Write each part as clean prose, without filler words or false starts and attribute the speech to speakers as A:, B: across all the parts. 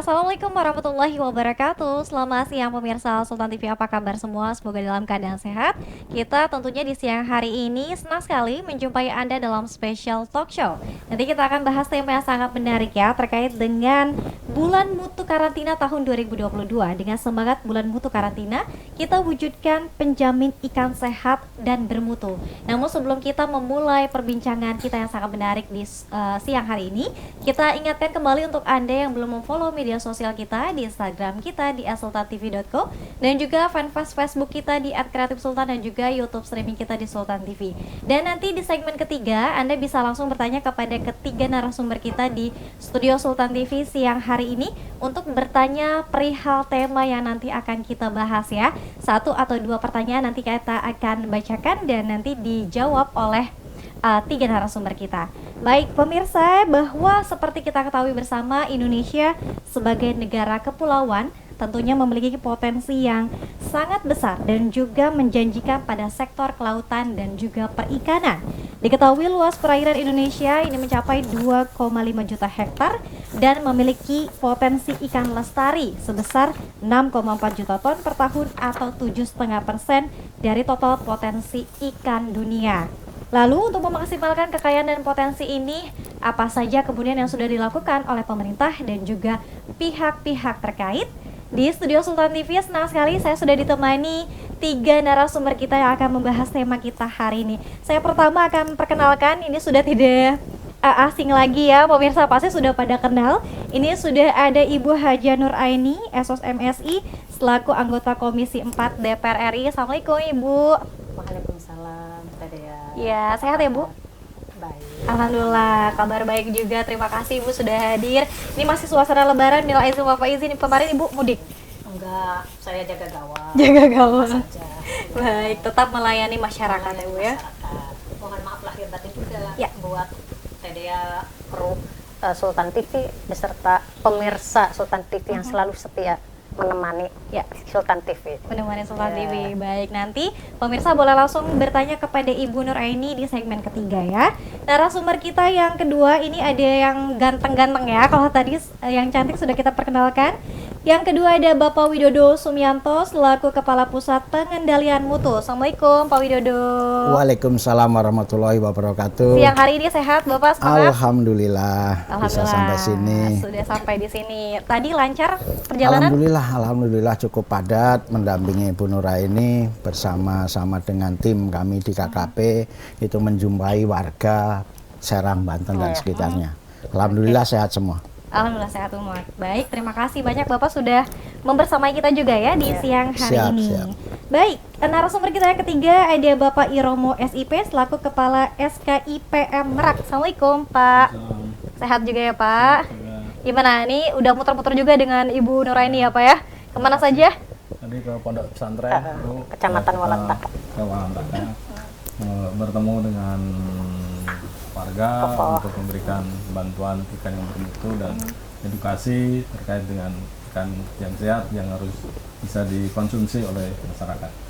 A: Assalamualaikum warahmatullahi wabarakatuh. Selamat siang pemirsa Sultan TV, apa kabar semua? Semoga dalam keadaan sehat. Kita tentunya di siang hari ini senang sekali menjumpai Anda dalam special talk show. Nanti kita akan bahas tema yang sangat menarik ya, terkait dengan Bulan Mutu Karantina tahun 2022. Dengan semangat Bulan Mutu Karantina, kita wujudkan penjamin ikan sehat dan bermutu. Namun sebelum kita memulai perbincangan kita yang sangat menarik di siang hari ini, kita ingatkan kembali untuk Anda yang belum memfollow media sosial kita di Instagram kita di @sultantv.co dan juga fanpage Facebook kita di @kreatifsultan dan juga YouTube streaming kita di Sultan TV. Dan nanti di segmen ketiga Anda bisa langsung bertanya kepada ketiga narasumber kita di studio Sultan TV siang hari ini untuk bertanya perihal tema yang nanti akan kita bahas ya. Satu atau dua pertanyaan nanti kita akan bacakan dan nanti dijawab oleh tiga narasumber kita. Baik pemirsa, bahwa seperti kita ketahui bersama, Indonesia sebagai negara kepulauan tentunya memiliki potensi yang sangat besar dan juga menjanjikan pada sektor kelautan dan juga perikanan. Diketahui luas perairan Indonesia ini mencapai 2,5 juta hektar dan memiliki potensi ikan lestari sebesar 6,4 juta ton per tahun atau 7,5% dari total potensi ikan dunia. Lalu untuk memaksimalkan kekayaan dan potensi ini, apa saja kemudian yang sudah dilakukan oleh pemerintah dan juga pihak-pihak terkait? Di studio Sultan TV senang sekali saya sudah ditemani tiga narasumber kita yang akan membahas tema kita hari ini. Saya pertama akan perkenalkan, ini sudah tidak asing lagi ya pemirsa, pasti sudah pada kenal. Ini sudah ada Ibu Haja Nur Aini, SOS MSI, selaku anggota Komisi 4 DPR RI. Assalamualaikum Ibu.
B: Waalaikumsalam, Tadea.
A: Ya, sehat ya Bu?
B: Baik.
A: Alhamdulillah, kabar baik juga. Terima kasih Ibu sudah hadir. Ini masih suasana lebaran, minal aizin wal faizin. Kemarin Ibu mudik?
B: Enggak, saya jaga gawang.
A: Jaga gawang.
B: Saja.
A: Baik, tetap melayani masyarakat ya Bu ya.
B: Masyarakat. Mohon maaf lahir batin juga
A: Ya.
B: buat Tadea, kru Sultan TV beserta pemirsa Sultan TV yang selalu setia menemani
A: Ya,
B: Sultan TV.
A: menemani Sultan
B: Ya.
A: TV. Baik, nanti pemirsa boleh langsung bertanya kepada Ibu Nur Aini di segmen ketiga ya. Narasumber kita yang kedua ini ada yang ganteng-ganteng ya. Kalau tadi yang cantik sudah kita perkenalkan. Yang kedua ada Bapak Widodo Sumianto selaku Kepala Pusat Pengendalian Mutu. Assalamualaikum Pak Widodo.
C: Waalaikumsalam warahmatullahi wabarakatuh.
A: Siang hari ini sehat Bapak, semangat?
C: Alhamdulillah, bisa sampai sini.
A: Sudah sampai di sini. Tadi lancar perjalanan?
C: Alhamdulillah cukup padat mendampingi Ibu Nura ini bersama-sama dengan tim kami di KKP itu menjumpai warga Serang, Banten dan sekitarnya. Alhamdulillah sehat semua.
A: Alhamdulillah sehat semua. Baik, terima kasih banyak Bapak sudah membersamai kita juga ya di siang hari ini.
C: Siap.
A: Baik, narasumber kita yang ketiga ada Bapak Iromo SIP selaku Kepala SKIPM Merak. Assalamualaikum Pak. Sehat juga ya Pak. Gimana nih, udah muter-muter juga dengan Ibu Nuraini ya Pak ya? Kemana saja?
D: Tadi ke pondok pesantren,
B: Kecamatan Walantaka.
D: ke Walantaka, bertemu dengan warga untuk memberikan bantuan ikan yang bermutu dan edukasi terkait dengan ikan yang sehat yang harus bisa dikonsumsi oleh masyarakat.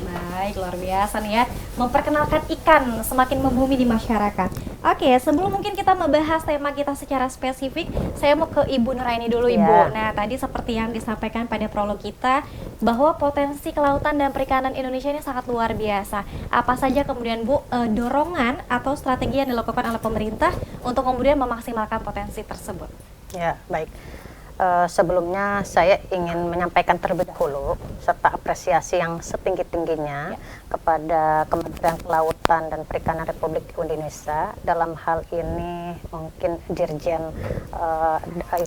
A: Baik, luar biasa nih ya, memperkenalkan ikan semakin membumi di masyarakat. Oke, sebelum mungkin kita membahas tema kita secara spesifik, saya mau ke Ibu Nuraini dulu Ibu. Nah, tadi seperti yang disampaikan pada prolog kita, bahwa potensi kelautan dan perikanan Indonesia ini sangat luar biasa. Apa saja kemudian Bu, dorongan atau strategi yang dilakukan oleh pemerintah untuk kemudian memaksimalkan potensi tersebut?
B: Ya, baik. Sebelumnya saya ingin menyampaikan terlebih dahulu serta apresiasi yang setinggi-tingginya kepada Kementerian Kelautan dan Perikanan Republik Indonesia dalam hal ini mungkin Dirjen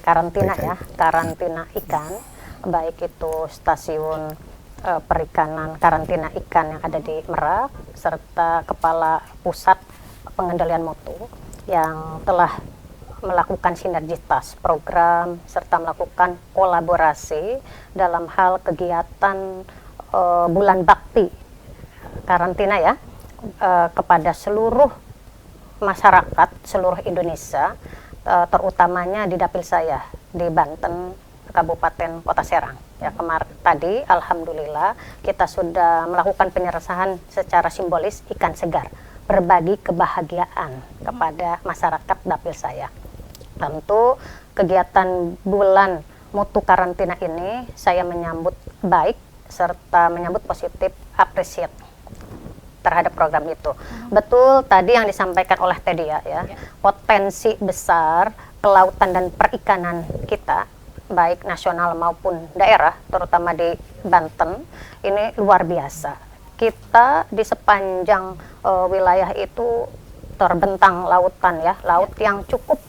B: karantina ya, karantina ikan, baik itu stasiun perikanan karantina ikan yang ada di Merak serta Kepala Pusat Pengendalian Mutu yang telah melakukan sinergitas program serta melakukan kolaborasi dalam hal kegiatan bulan bakti karantina ya kepada seluruh masyarakat seluruh Indonesia, terutamanya di dapil saya di Banten, Kabupaten Kota Serang. Ya, kemarin tadi alhamdulillah kita sudah melakukan penyerahan secara simbolis ikan segar, berbagi kebahagiaan kepada masyarakat dapil saya. Tentu kegiatan bulan mutu karantina ini saya menyambut baik serta menyambut positif, appreciate terhadap program itu. Betul tadi yang disampaikan oleh Tedia ya, potensi besar kelautan dan perikanan kita baik nasional maupun daerah, terutama di Banten ini luar biasa. Kita di sepanjang wilayah itu terbentang lautan ya, laut yang cukup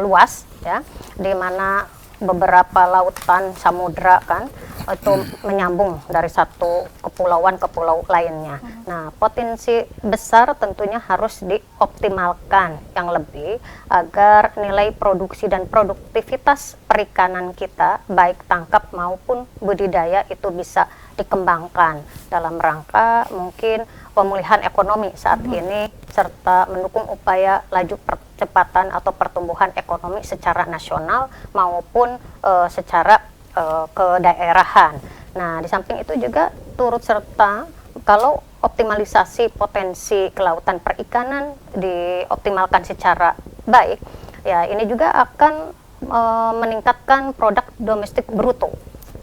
B: luas ya, di mana beberapa lautan samudra kan itu menyambung dari satu kepulauan ke pulau lainnya. Nah, potensi besar tentunya harus dioptimalkan yang lebih agar nilai produksi dan produktivitas perikanan kita baik tangkap maupun budidaya itu bisa dikembangkan dalam rangka mungkin pemulihan ekonomi saat ini serta mendukung upaya laju percepatan atau pertumbuhan ekonomi secara nasional maupun secara kedaerahan. Nah, di samping itu juga turut serta kalau optimalisasi potensi kelautan perikanan dioptimalkan secara baik, ya ini juga akan meningkatkan produk domestik bruto,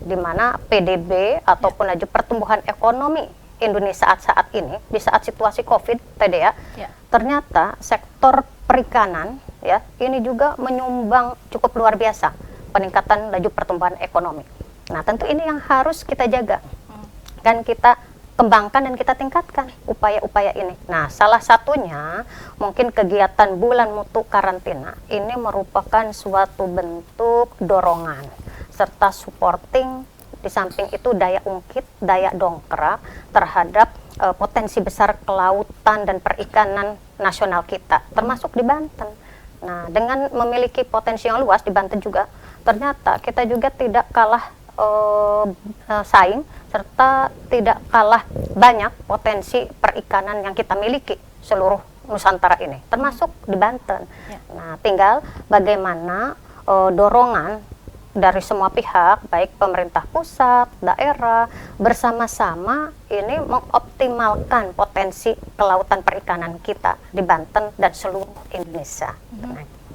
B: di mana PDB ataupun laju pertumbuhan ekonomi Indonesia saat ini di saat situasi COVID tadi ya, ternyata sektor perikanan ya ini juga menyumbang cukup luar biasa peningkatan laju pertumbuhan ekonomi. Nah, tentu ini yang harus kita jaga dan kita kembangkan dan kita tingkatkan upaya-upaya ini. Nah, salah satunya mungkin kegiatan bulan mutu karantina ini merupakan suatu bentuk dorongan serta supporting, di samping itu daya ungkit, daya dongkrak terhadap potensi besar kelautan dan perikanan nasional kita, termasuk di Banten. Nah, dengan memiliki potensi yang luas di Banten juga, ternyata kita juga tidak kalah saing serta tidak kalah banyak potensi perikanan yang kita miliki seluruh Nusantara ini, termasuk di Banten. Nah, tinggal bagaimana dorongan dari semua pihak, baik pemerintah pusat, daerah, bersama-sama ini mengoptimalkan potensi kelautan perikanan kita di Banten dan seluruh Indonesia.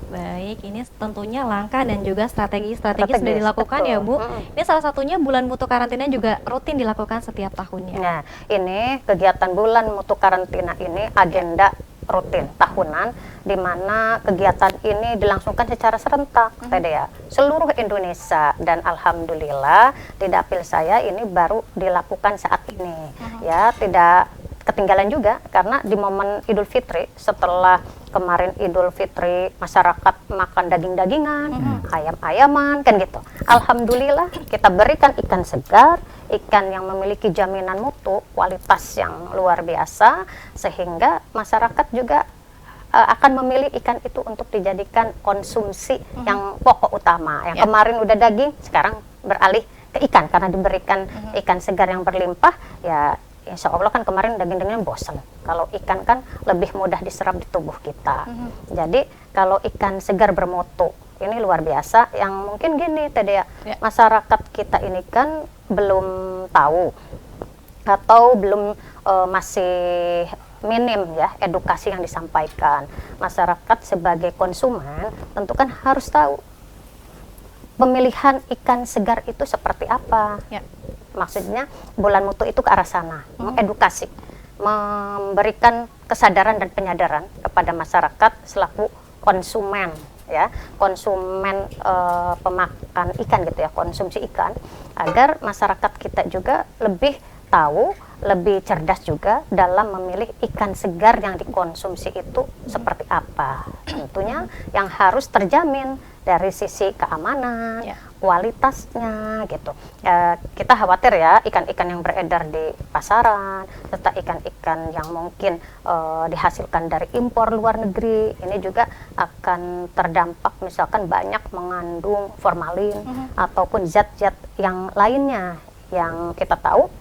A: Baik, ini tentunya langkah dan juga strategi-strategi sudah dilakukan
B: betul.
A: ya Bu. Ini salah satunya bulan mutu karantina juga rutin dilakukan setiap tahunnya.
B: Nah, ini kegiatan bulan mutu karantina ini agenda rutin tahunan, di mana kegiatan ini dilangsungkan secara serentak tadi ya, seluruh Indonesia, dan alhamdulillah di dapil saya ini baru dilakukan saat ini. Ya, tidak ketinggalan juga karena di momen Idul Fitri, setelah kemarin Idul Fitri masyarakat makan daging-dagingan, ayam-ayaman kan gitu. Alhamdulillah kita berikan ikan segar, ikan yang memiliki jaminan mutu, kualitas yang luar biasa, sehingga masyarakat juga akan memilih ikan itu untuk dijadikan konsumsi yang pokok utama. Yang kemarin udah daging, sekarang beralih ke ikan karena diberikan ikan segar yang berlimpah. Ya, insya Allah kan kemarin daging-dagingnya bosan. Kalau ikan kan lebih mudah diserap di tubuh kita. Jadi kalau ikan segar bermutu ini luar biasa. Yang mungkin gini tadi ya, masyarakat kita ini kan belum tahu atau belum masih minim ya edukasi yang disampaikan. Masyarakat sebagai konsumen tentu kan harus tahu pemilihan ikan segar itu seperti apa. Maksudnya bulan mutu itu ke arah sana, mengedukasi, memberikan kesadaran dan penyadaran kepada masyarakat selaku konsumen ya, konsumen pemakan ikan gitu ya, konsumsi ikan, agar masyarakat kita juga lebih tahu, lebih cerdas juga dalam memilih ikan segar yang dikonsumsi itu seperti apa. Tentunya yang harus terjamin dari sisi keamanan, kualitasnya gitu. Kita khawatir ya ikan-ikan yang beredar di pasaran serta ikan-ikan yang mungkin dihasilkan dari impor luar negeri ini juga akan terdampak, misalkan banyak mengandung formalin ataupun zat-zat yang lainnya yang kita tahu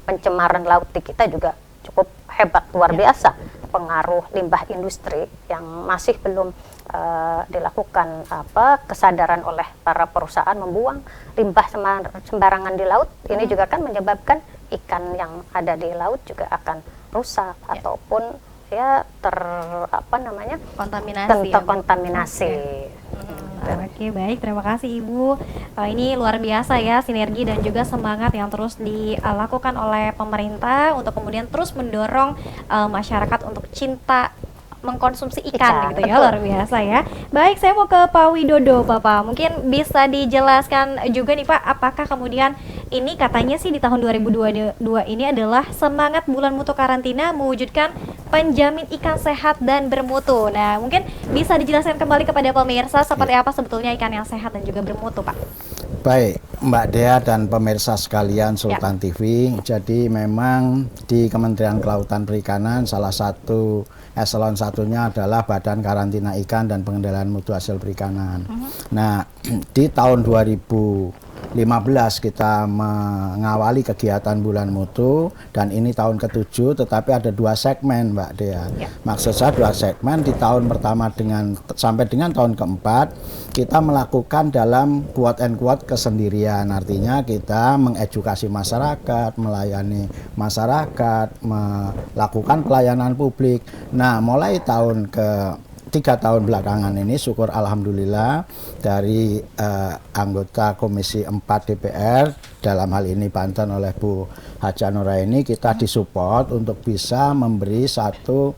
B: pencemaran laut di kita juga cukup hebat, luar biasa. Pengaruh limbah industri yang masih belum dilakukan kesadaran oleh para perusahaan membuang limbah sembarangan di laut, ini juga kan menyebabkan ikan yang ada di laut juga akan rusak ataupun ya terkontaminasi.
A: Oke, baik. Terima kasih Ibu. Ini luar biasa ya sinergi dan juga semangat yang terus dilakukan oleh pemerintah untuk kemudian terus mendorong masyarakat untuk cinta mengkonsumsi ikan gitu ya,
B: betul.
A: luar biasa ya. Baik, saya mau ke Pak Widodo, Bapak. Mungkin bisa dijelaskan juga nih Pak, apakah kemudian ini katanya sih di tahun 2022 ini adalah semangat bulan mutu karantina mewujudkan penjamin ikan sehat dan bermutu. Nah, mungkin bisa dijelaskan kembali kepada pemirsa seperti apa sebetulnya ikan yang sehat dan juga bermutu, Pak.
C: Baik, Mbak Dea dan pemirsa sekalian Sultan TV. Jadi memang di Kementerian Kelautan Perikanan salah satu eselon satunya adalah Badan Karantina Ikan dan Pengendalian Mutu Hasil Perikanan. Nah, di tahun 2015 kita mengawali kegiatan bulan mutu dan ini tahun ke-7, tetapi ada 2 segmen Mbak Dea. Maksud saya 2 segmen. Di tahun pertama sampai dengan tahun ke-4 kita melakukan dalam quote and quote kesendirian, artinya kita mengedukasi masyarakat, melayani masyarakat, melakukan pelayanan publik. Nah, mulai tahun ke 3 tahun belakangan ini syukur alhamdulillah dari anggota Komisi 4 DPR dalam hal ini Banten oleh Bu Haja Nuraini, kita disupport untuk bisa memberi satu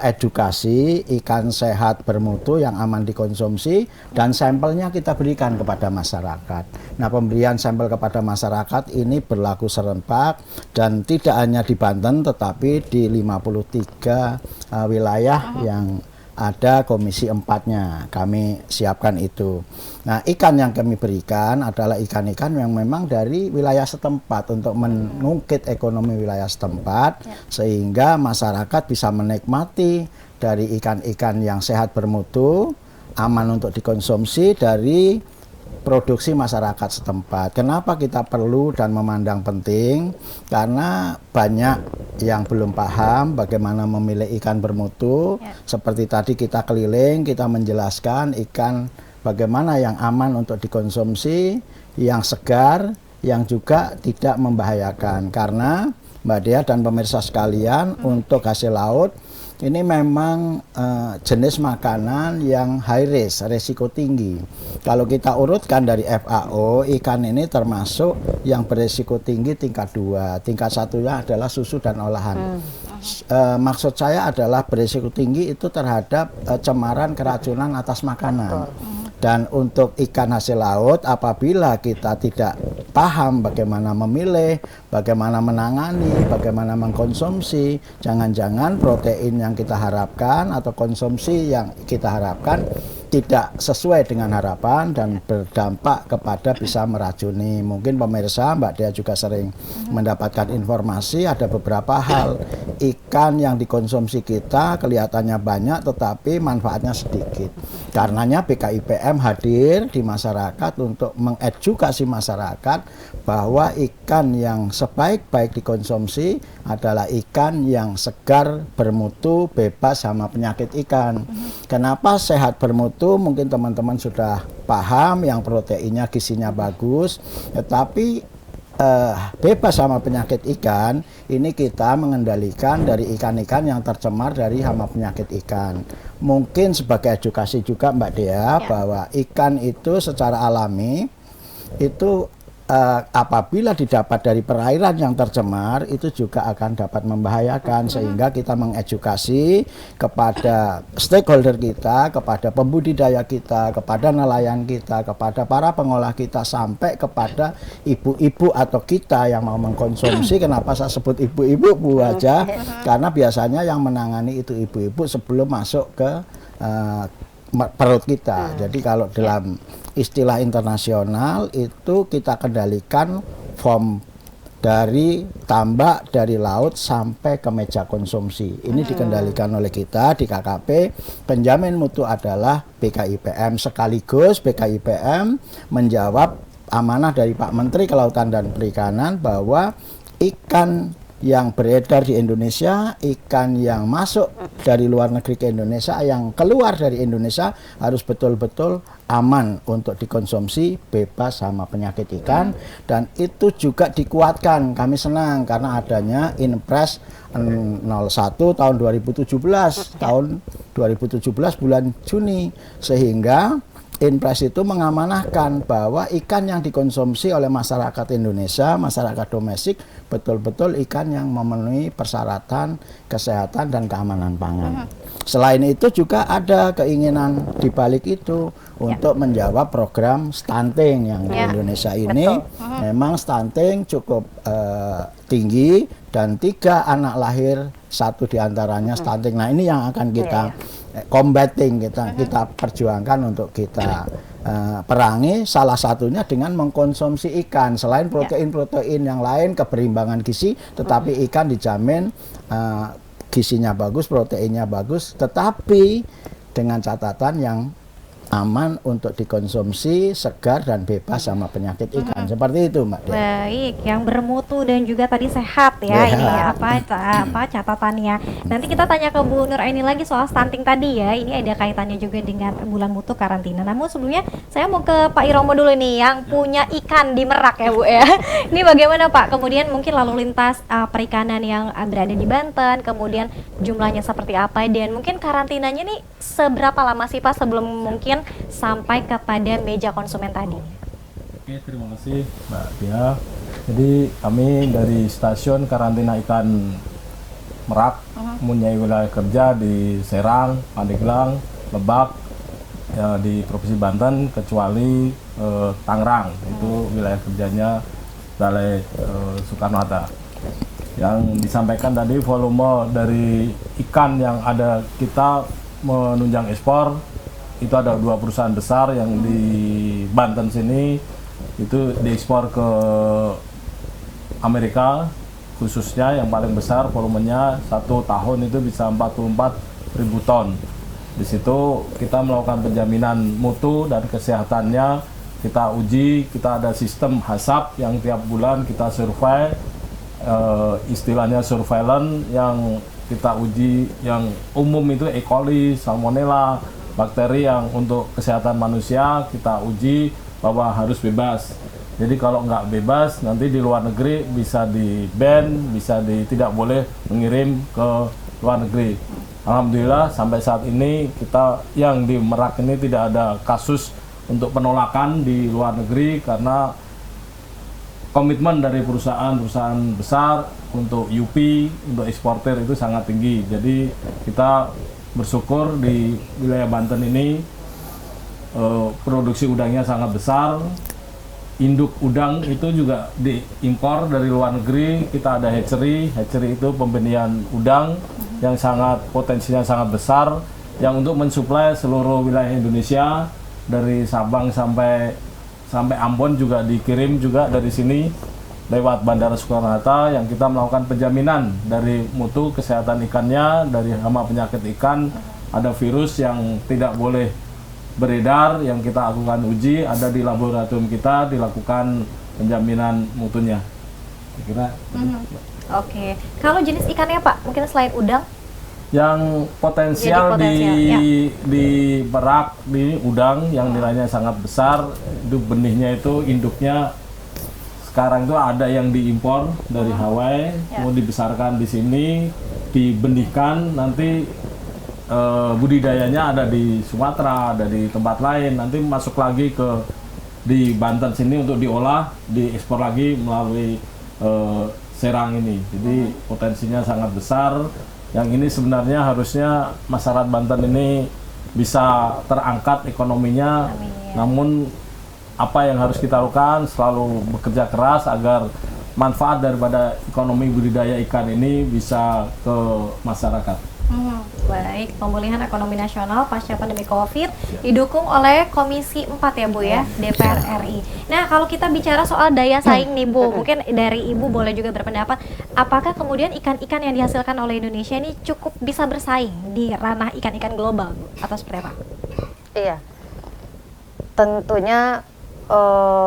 C: edukasi ikan sehat bermutu yang aman dikonsumsi dan sampelnya kita berikan kepada masyarakat. Nah, pemberian sampel kepada masyarakat ini berlaku serentak dan tidak hanya di Banten tetapi di 53 wilayah yang ada Komisi 4-nya kami siapkan itu. Nah, ikan yang kami berikan adalah ikan-ikan yang memang dari wilayah setempat untuk mengungkit ekonomi wilayah setempat sehingga masyarakat bisa menikmati dari ikan-ikan yang sehat bermutu, aman untuk dikonsumsi dari produksi masyarakat setempat. Kenapa kita perlu dan memandang penting? Karena banyak yang belum paham bagaimana memilih ikan bermutu. Seperti tadi kita keliling, kita menjelaskan ikan bagaimana yang aman untuk dikonsumsi, yang segar, yang juga tidak membahayakan. Karena Mbak Dea dan pemirsa sekalian, untuk hasil laut ini memang jenis makanan yang high risk, resiko tinggi. Kalau kita urutkan dari FAO, ikan ini termasuk yang beresiko tinggi tingkat 2. Tingkat 1-nya adalah susu dan olahan. Maksud saya adalah beresiko tinggi itu terhadap cemaran keracunan atas makanan. Dan untuk ikan hasil laut, apabila kita tidak paham bagaimana memilih, bagaimana menangani, bagaimana mengkonsumsi, jangan-jangan protein yang kita harapkan atau konsumsi yang kita harapkan tidak sesuai dengan harapan dan berdampak kepada bisa meracuni. Mungkin pemirsa, Mbak Dea juga sering mendapatkan informasi ada beberapa hal. Ikan yang dikonsumsi kita kelihatannya banyak tetapi manfaatnya sedikit. Karenanya BKIPM hadir di masyarakat untuk mengedukasi masyarakat bahwa ikan yang sebaik-baik dikonsumsi adalah ikan yang segar, bermutu, bebas sama penyakit ikan. Kenapa sehat bermutu? Mungkin teman-teman sudah paham, yang proteinnya gizinya bagus, tetapi bebas sama penyakit ikan ini kita mengendalikan dari ikan-ikan yang tercemar dari hama penyakit ikan. Mungkin sebagai edukasi juga Mbak Dea bahwa ikan itu secara alami itu apabila didapat dari perairan yang tercemar itu juga akan dapat membahayakan, sehingga kita mengedukasi kepada stakeholder kita, kepada pembudidaya kita, kepada nelayan kita, kepada para pengolah kita, sampai kepada ibu-ibu atau kita yang mau mengkonsumsi. Kenapa saya sebut ibu-ibu, Bu Haja? Karena biasanya yang menangani itu ibu-ibu sebelum masuk ke perut kita. Jadi kalau dalam istilah internasional itu kita kendalikan from dari tambak, dari laut sampai ke meja konsumsi. Ini dikendalikan oleh kita di KKP. Penjamin mutu adalah BKIPM, sekaligus BKIPM menjawab amanah dari Pak Menteri Kelautan dan Perikanan bahwa ikan yang beredar di Indonesia, ikan yang masuk dari luar negeri ke Indonesia, yang keluar dari Indonesia harus betul-betul aman untuk dikonsumsi, bebas sama penyakit ikan. Dan itu juga dikuatkan, kami senang karena adanya Inpres 01 tahun 2017, tahun 2017 bulan Juni, sehingga Inpres itu mengamanahkan bahwa ikan yang dikonsumsi oleh masyarakat Indonesia, masyarakat domestik, betul-betul ikan yang memenuhi persyaratan kesehatan dan keamanan pangan. Selain itu juga ada keinginan di balik itu untuk menjawab program stunting yang di Indonesia ini. Memang stunting cukup tinggi dan 3 anak lahir, 1 diantaranya stunting. Nah, ini yang akan kita combating, kita perjuangkan untuk kita perangi, salah satunya dengan mengkonsumsi ikan. Selain protein-protein yang lain, keberimbangan gizi, tetapi ikan dijamin gizinya bagus, proteinnya bagus, tetapi dengan catatan yang aman untuk dikonsumsi, segar dan bebas sama penyakit ikan. Seperti itu, Mbak Dea.
A: Baik, yang bermutu dan juga tadi sehat ya, ini apa catatannya. Nanti kita tanya ke Bu Nuraini lagi soal stunting tadi ya. Ini ada kaitannya juga dengan bulan mutu karantina. Namun sebelumnya saya mau ke Pak Iromo dulu nih yang punya ikan di Merak ya, Bu ya. Ini bagaimana Pak? Kemudian mungkin lalu lintas perikanan yang berada di Banten, kemudian jumlahnya seperti apa, dan mungkin karantinanya nih seberapa lama sih Pak sebelum mungkin sampai kepada meja konsumen tadi?
D: Oke, terima kasih Mbak Tia. Jadi kami dari stasiun karantina ikan Merak mempunyai wilayah kerja di Serang, Pandeglang, Lebak, ya, di Provinsi Banten, kecuali Tangerang, itu wilayah kerjanya Balai Soekarno-Hatta. Yang disampaikan tadi volume dari ikan yang ada kita menunjang ekspor, itu ada 2 perusahaan besar yang di Banten sini itu diekspor ke Amerika, khususnya yang paling besar volumenya 1 tahun itu bisa 44.000 ton. Di situ kita melakukan penjaminan mutu dan kesehatannya, kita uji, kita ada sistem HACCP yang tiap bulan kita survei, istilahnya surveillance, yang kita uji yang umum itu E. coli, Salmonella, bakteri yang untuk kesehatan manusia kita uji bahwa harus bebas. Jadi kalau nggak bebas nanti di luar negeri bisa di-ban, tidak boleh mengirim ke luar negeri. Alhamdulillah sampai saat ini kita yang di Merak ini tidak ada kasus untuk penolakan di luar negeri karena komitmen dari perusahaan-perusahaan besar untuk UP, untuk eksportir itu sangat tinggi. Jadi kita bersyukur di wilayah Banten ini produksi udangnya sangat besar. Induk udang itu juga diimpor dari luar negeri. Kita ada hatchery itu pembenihan udang yang potensinya sangat besar, yang untuk mensuplai seluruh wilayah Indonesia dari Sabang sampai Ambon juga dikirim juga dari sini lewat Bandara Soekarno-Hatta, yang kita melakukan penjaminan dari mutu kesehatan ikannya, dari hama penyakit ikan, ada virus yang tidak boleh beredar, yang kita lakukan uji, ada di laboratorium kita, dilakukan penjaminan mutunya. Kira-kira.
A: Oke, kalau jenis ikannya Pak, mungkin selain udang?
D: Yang potensial, di Merak, di udang yang nilainya sangat besar, itu benihnya itu induknya sekarang itu ada yang diimpor dari Hawaii, mau dibesarkan di sini, dibenihkan, nanti budidayanya ada di Sumatera, ada di tempat lain, nanti masuk lagi di Banten sini untuk diolah, diekspor lagi melalui Serang ini. Jadi potensinya sangat besar. Yang ini sebenarnya harusnya masyarakat Banten ini bisa terangkat ekonominya. Namun apa yang harus kita lakukan, selalu bekerja keras agar manfaat daripada ekonomi budidaya ikan ini bisa ke masyarakat.
A: Baik, pemulihan ekonomi nasional pasca pandemi COVID didukung oleh Komisi 4 ya Bu ya, DPR RI. Nah, kalau kita bicara soal daya saing nih Bu, mungkin dari Ibu boleh juga berpendapat, apakah kemudian ikan-ikan yang dihasilkan oleh Indonesia ini cukup bisa bersaing di ranah ikan-ikan global Bu? Atau seperti apa?
B: Iya, tentunya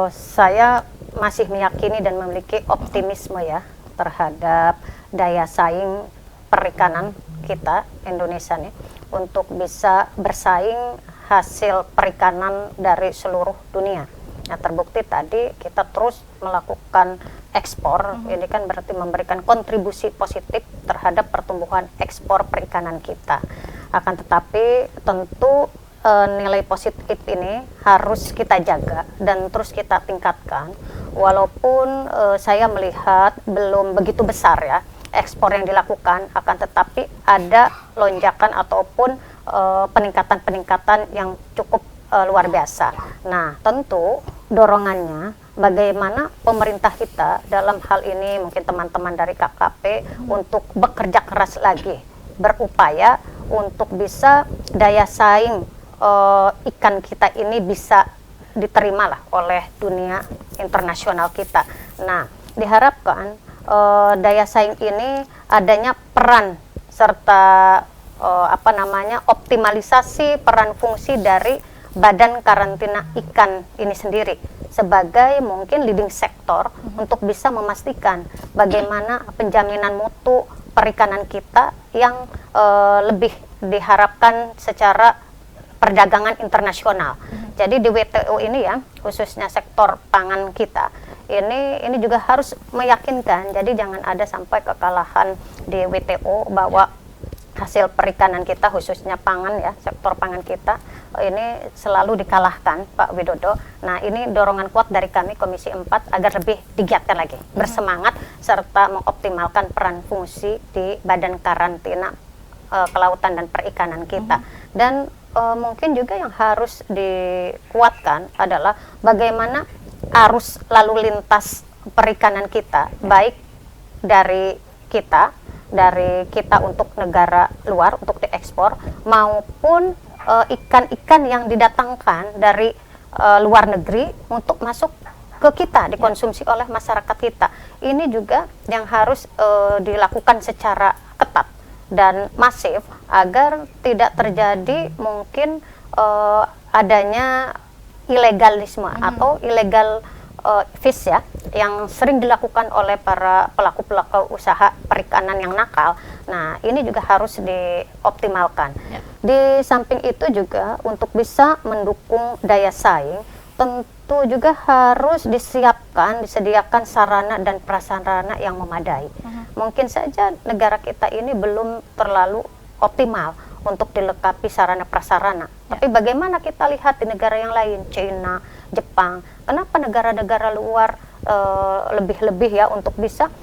B: saya masih meyakini dan memiliki optimisme ya terhadap daya saing perikanan kita Indonesia nih untuk bisa bersaing hasil perikanan dari seluruh dunia. Nah, terbukti tadi kita terus melakukan ekspor, ini kan berarti memberikan kontribusi positif terhadap pertumbuhan ekspor perikanan kita. Akan tetapi tentu nilai positif ini harus kita jaga dan terus kita tingkatkan, walaupun saya melihat belum begitu besar ya ekspor yang dilakukan, akan tetapi ada lonjakan ataupun peningkatan-peningkatan yang cukup luar biasa. Nah, tentu dorongannya bagaimana pemerintah kita dalam hal ini, mungkin teman-teman dari KKP untuk bekerja keras lagi, berupaya untuk bisa daya saing ikan kita ini bisa diterima lah oleh dunia internasional kita. Nah, diharapkan daya saing ini adanya peran serta optimalisasi peran fungsi dari Badan Karantina Ikan ini sendiri sebagai mungkin leading sektor untuk bisa memastikan bagaimana penjaminan mutu perikanan kita yang lebih diharapkan secara perdagangan internasional. Jadi di WTO ini ya, khususnya sektor pangan kita, ini juga harus meyakinkan. Jadi jangan ada sampai kekalahan di WTO bahwa hasil perikanan kita khususnya pangan ya, sektor pangan kita ini selalu dikalahkan, Pak Widodo. Nah, ini dorongan kuat dari kami Komisi 4 agar lebih digiatkan lagi, bersemangat serta mengoptimalkan peran fungsi di Badan Karantina Kelautan dan Perikanan kita. Dan mungkin juga yang harus dikuatkan adalah bagaimana arus lalu lintas perikanan kita, baik dari kita untuk negara luar untuk diekspor maupun ikan-ikan yang didatangkan dari luar negeri untuk masuk ke kita, dikonsumsi oleh masyarakat kita. Ini juga yang harus dilakukan secara ketat dan masif agar tidak terjadi mungkin adanya ilegalisme atau illegal fish ya, yang sering dilakukan oleh para pelaku-pelaku usaha perikanan yang nakal. Nah, ini juga harus dioptimalkan. Di samping itu juga untuk bisa mendukung daya saing, tentu juga harus disediakan sarana dan prasarana yang memadai. Mungkin saja negara kita ini belum terlalu optimal untuk dilengkapi sarana prasarana. Tapi bagaimana kita lihat di negara yang lain, China, Jepang, kenapa negara-negara luar lebih-lebih ya untuk bisa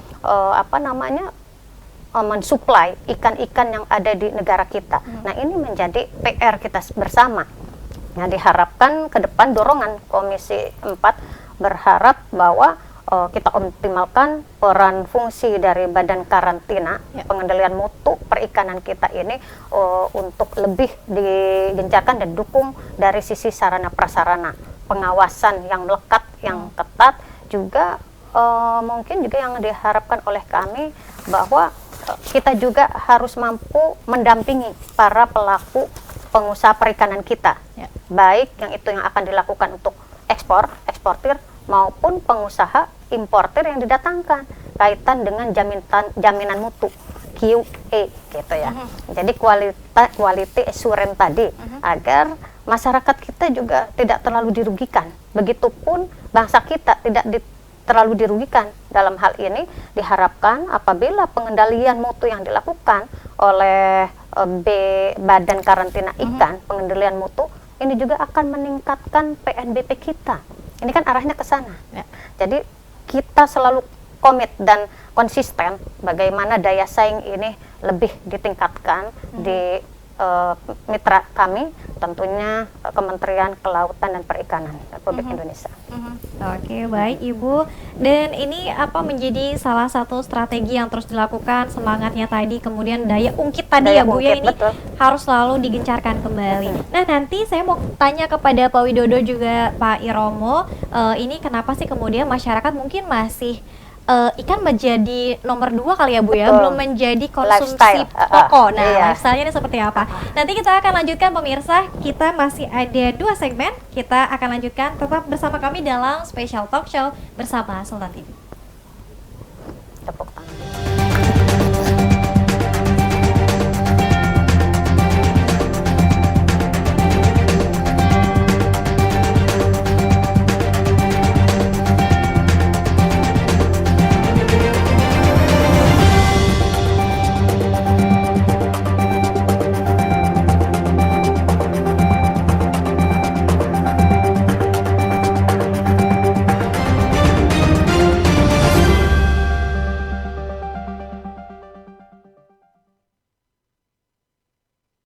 B: mensuplai ikan-ikan yang ada di negara kita. Nah, ini menjadi PR kita bersama. Nah, diharapkan ke depan dorongan Komisi 4 berharap bahwa kita optimalkan peran fungsi dari Badan Karantina pengendalian mutu perikanan kita ini untuk lebih digencarkan dan dukung dari sisi sarana prasarana, pengawasan yang melekat, yang ketat, juga mungkin juga yang diharapkan oleh kami bahwa kita juga harus mampu mendampingi para pelaku pengusaha perikanan kita, baik yang itu yang akan dilakukan untuk eksportir maupun pengusaha importir yang didatangkan kaitan dengan jaminan mutu QA gitu ya. Jadi quality assurance tadi agar masyarakat kita juga tidak terlalu dirugikan. Begitupun bangsa kita tidak terlalu dirugikan. Dalam hal ini diharapkan apabila pengendalian mutu yang dilakukan oleh Badan Karantina Ikan, pengendalian mutu ini juga akan meningkatkan PNBP kita. Ini kan arahnya ke sana. Jadi kita selalu komit dan konsisten bagaimana daya saing ini lebih ditingkatkan di mitra kami, tentunya Kementerian Kelautan dan Perikanan Republik Indonesia.
A: Oke, baik Ibu. Dan ini menjadi salah satu strategi yang terus dilakukan, semangatnya tadi, kemudian daya ungkit tadi ya Bu ya, ini betul, harus selalu digencarkan kembali. Nah, nanti saya mau tanya kepada Pak Widodo juga Pak Iromo, ini kenapa sih kemudian masyarakat mungkin masih ikan menjadi nomor 2 kali ya Bu ya, belum menjadi konsumsi pokok. Nah, lifestyle-nya ini seperti apa? Nanti kita akan lanjutkan pemirsa, kita masih ada 2 segmen, kita akan lanjutkan, tetap bersama kami dalam Special Talk Show bersama Sultan TV.